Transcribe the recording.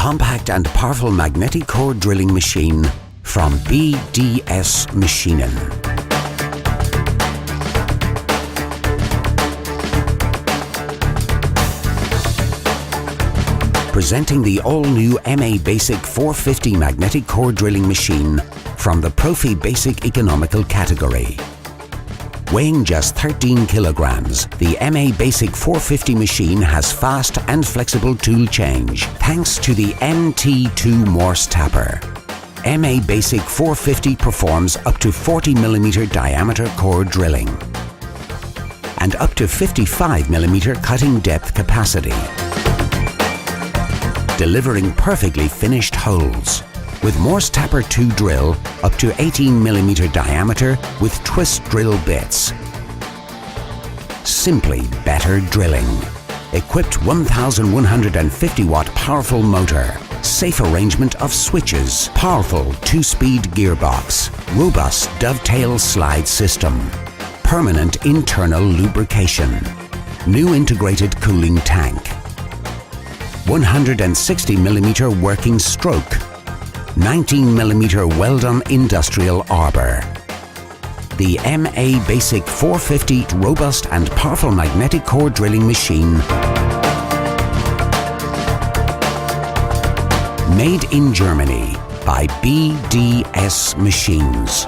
compact and powerful magnetic core drilling machine from BDS Maschinen. Presenting the all-new MABasic 450 magnetic core drilling machine from the Profi Basic economical category. Weighing just 13 kilograms, the MABasic 450 machine has fast and flexible tool change thanks to the MT2 Morse tapper. MABasic 450 performs up to 40mm diameter core drilling and up to 55mm cutting depth capacity, delivering perfectly finished holes. With Morse Tapper 2 drill up to 18mm diameter with twist drill bits. Simply better drilling. Equipped 1150 watt powerful motor, safe arrangement of switches, powerful 2-speed gearbox, robust dovetail slide system, permanent internal lubrication, new integrated cooling tank, 160mm working stroke, 19mm well-done industrial arbor. The MABasic 450 robust and powerful magnetic core drilling machine, made in Germany by BDS Machines.